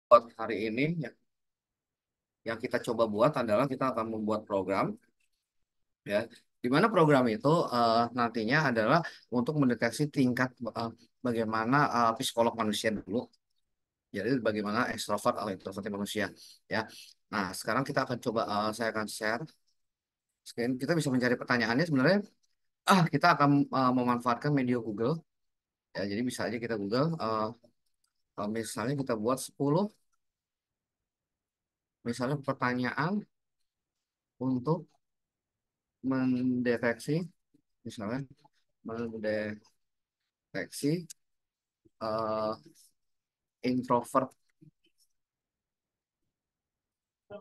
Buat hari ini yang kita coba buat adalah kita akan membuat program ya, di mana program itu nantinya adalah untuk mendeteksi tingkat bagaimana psikolog manusia dulu, jadi bagaimana ekstrovert atau introvert manusia ya. Nah, sekarang kita akan coba, saya akan share screen. Kita bisa mencari pertanyaannya sebenarnya. Kita akan memanfaatkan media Google ya, jadi bisa aja kita Google, misalnya kita buat 10 misalnya pertanyaan untuk mendeteksi, misalnya mendeteksi eh, introvert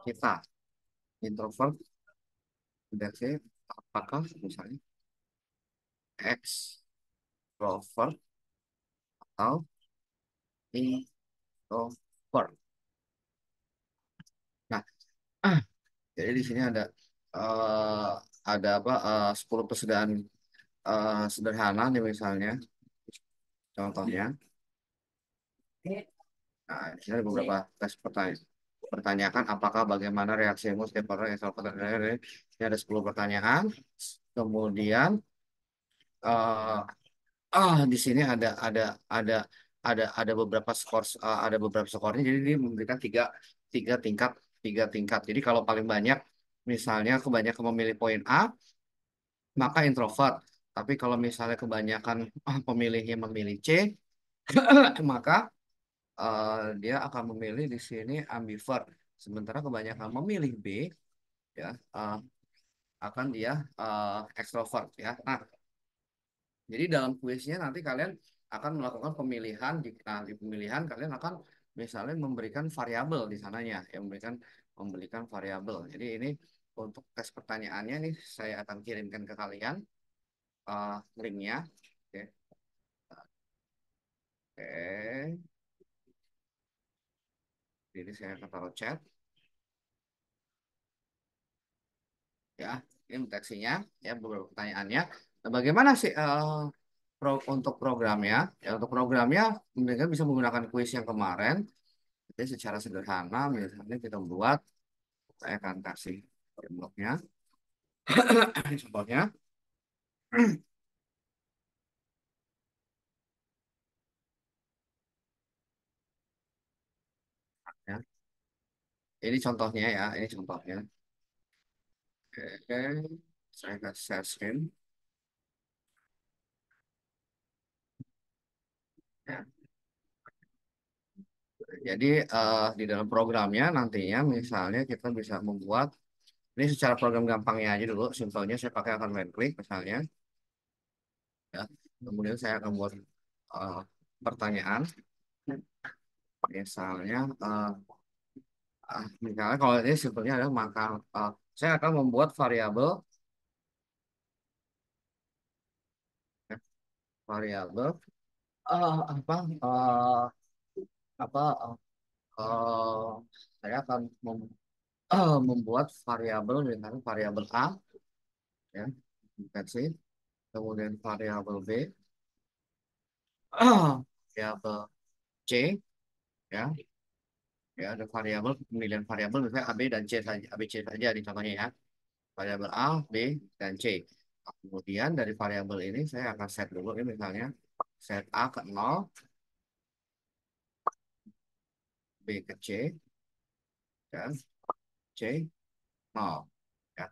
kita, introvert deteksi apakah misalnya extrovert atau introvert. Nah, jadi di sini eh, ada apa, 10 persediaan sederhana nih misalnya, contohnya. Nah, di sini ada beberapa tes pertanyaan. Pertanyakan apakah bagaimana reaksimu setiap orang yang salah ini ada 10 pertanyaan. Kemudian eh, di sini ada beberapa skor, ada beberapa skornya. Jadi dia memberikan tiga tingkat, tiga tingkat. Jadi kalau paling banyak, misalnya kebanyakan memilih poin A, maka introvert. Tapi kalau misalnya kebanyakan pemilihnya memilih C, maka dia akan memilih di sini ambivert. Sementara kebanyakan memilih B, ya, akan dia ekstrovert ya. Nah, jadi dalam kuisnya nanti kalian akan melakukan pemilihan. Nah, di pemilihan kalian akan misalnya memberikan variabel di sananya, yang memberikan variabel. Jadi ini untuk tes pertanyaannya nih, saya akan kirimkan ke kalian linknya. Oke, oke. Jadi saya akan taruh chat ya. Ini deteksinya ya, beberapa pertanyaannya. Nah, bagaimana sih untuk programnya? Ya, untuk programnya mereka bisa menggunakan kuis yang kemarin. Jadi secara sederhana, misalnya kita buat, saya akan kasih bloknya. Ini contohnya. Ya. Ini contohnya ya, ini contohnya. Oke, saya kasih share screen. Ya. Jadi di dalam programnya nantinya misalnya kita bisa membuat, ini secara program gampangnya aja dulu, simpelnya saya pakai akan right click misalnya ya. Kemudian saya akan buat eh, pertanyaan, misalnya misalnya kalau ini simpelnya adalah maka saya akan membuat variabel ya, variabel apa apa eh, saya akan membuat variabel dengan variabel A ya, deteksi. Kemudian variabel B, variabel C ya. Ya, ada variabel, pemilihan variabel misalnya A, B, dan C saja, A, B, C saja di contohnya ya. Variabel A, B, dan C. Kemudian dari variabel ini saya akan set dulu ini, misalnya set A ke 0, B ke C, dan C 0 ya.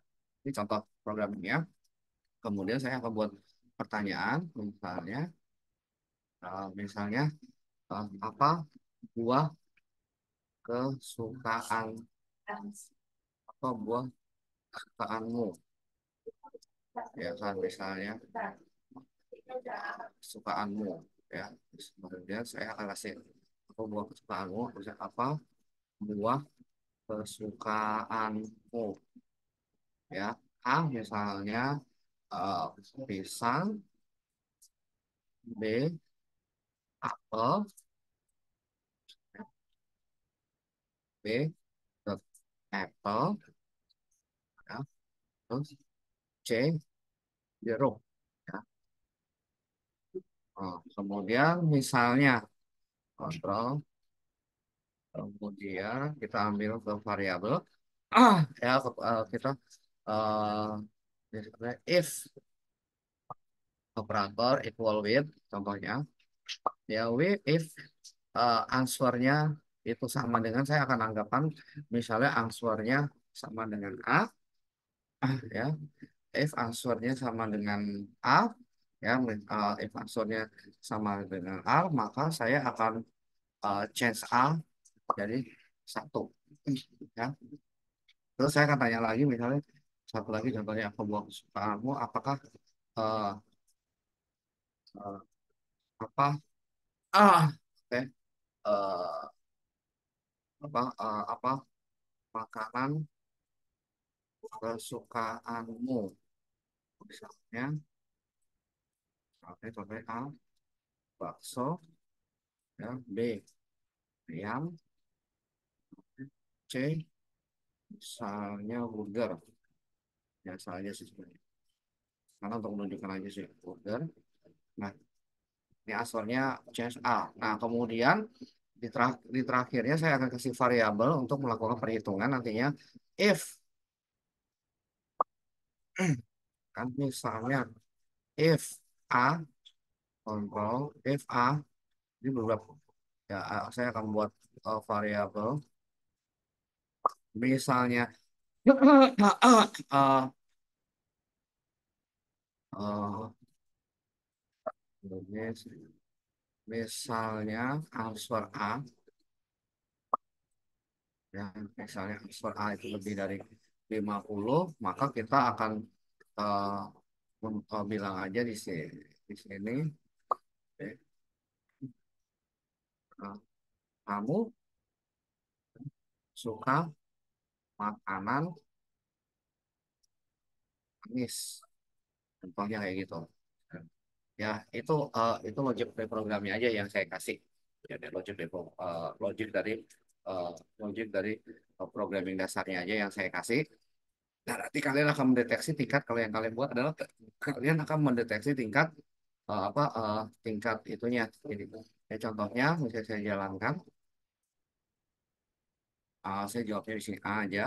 Ini contoh programnya. Kemudian saya akan buat pertanyaan, misalnya apa buah kesukaan, apa buah kesukaanmu, ya kan, misalnya kesukaanmu ya. Kemudian saya akan kasih apa buah kesukaanmu, misalnya apa buah kesukaanmu ya. A misalnya eh, pisang, B apel, B the apple ya. Terus C jeruk ya. Kemudian misalnya kontrol Kemudian kita ambil ke variabel. Ya kita eh misalnya if operator equal with, contohnya ya with if answernya itu sama dengan, saya akan anggapkan misalnya answernya sama dengan A, ya if answernya sama dengan A, ya if answernya sama dengan A, maka saya akan change A jadi satu, ya. Terus saya akan tanya lagi, misalnya satu lagi contohnya, aku buat kesukaanmu apakah eh, eh, apa oke eh, apa makanan kesukaanmu, misalnya oke contohnya A bakso, ya B ayam, C misalnya burger, biasa aja sih sebenarnya karena untuk menunjukkan aja sih burger. Nah, ini asalnya change A. Nah, kemudian di terakhirnya saya akan kasih variabel untuk melakukan perhitungan nantinya. If kan misalnya if A kontrol if A, ini beberapa, ya saya akan buat variabel misalnya uh, uh, misalnya answer A, ya misalnya answer A itu lebih dari 50, maka kita akan eh, bilang aja di sini eh, eh, kamu suka makanan manis, contohnya kayak gitu. Ya itu logic dari programnya aja yang saya kasih, ya dari logic dari eh, programming dasarnya aja yang saya kasih. Nah, nanti kalian akan mendeteksi tingkat, kalau yang kalian buat adalah kalian akan mendeteksi tingkat tingkat itunya. Jadi, ya, contohnya misalnya saya jalankan, saya jawabnya di sini A aja,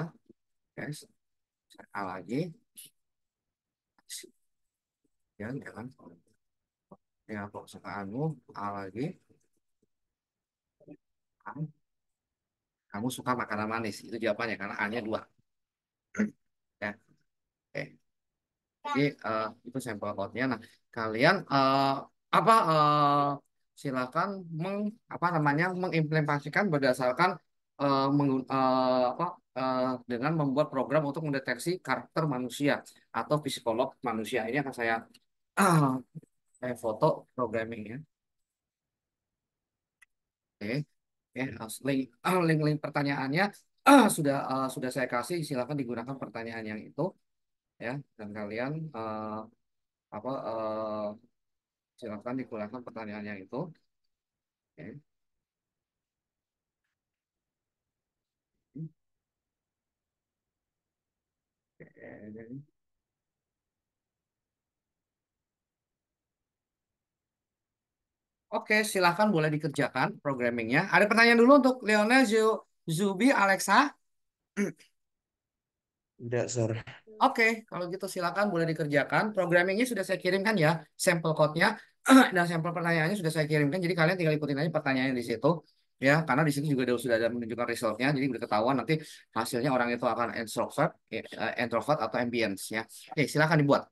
guys. Saya A lagi, ya, jangan. Ya, kesukaanmu A lagi. A, kamu suka makanan manis, itu jawabannya karena A-nya dua. Ya, oke. Jadi itu sampel code-nya. Nah, kalian silakan apa namanya mengimplementasikan berdasarkan dengan membuat program untuk mendeteksi karakter manusia atau psikolog manusia. Ini akan uh, saya foto programmingnya. Oke, oke. Link pertanyaannya sudah saya kasih. Silakan digunakan pertanyaan yang itu, ya, dan kalian apa silakan digunakan pertanyaannya itu. Oke. Oke. Oke, silakan boleh dikerjakan programmingnya. Ada pertanyaan dulu untuk Leonel, Zubi, Alexa. Enggak, Sir. Oke, kalau gitu silakan boleh dikerjakan. Programmingnya sudah saya kirimkan ya, sampel code-nya dan sampel pertanyaannya sudah saya kirimkan. Jadi kalian tinggal ikutin aja pertanyaan di situ, ya. Karena di situ juga sudah ada menunjukkan resultnya. Jadi udah ketahuan nanti hasilnya orang itu akan introvert, introvert atau ambience ya. Oke, silakan dibuat.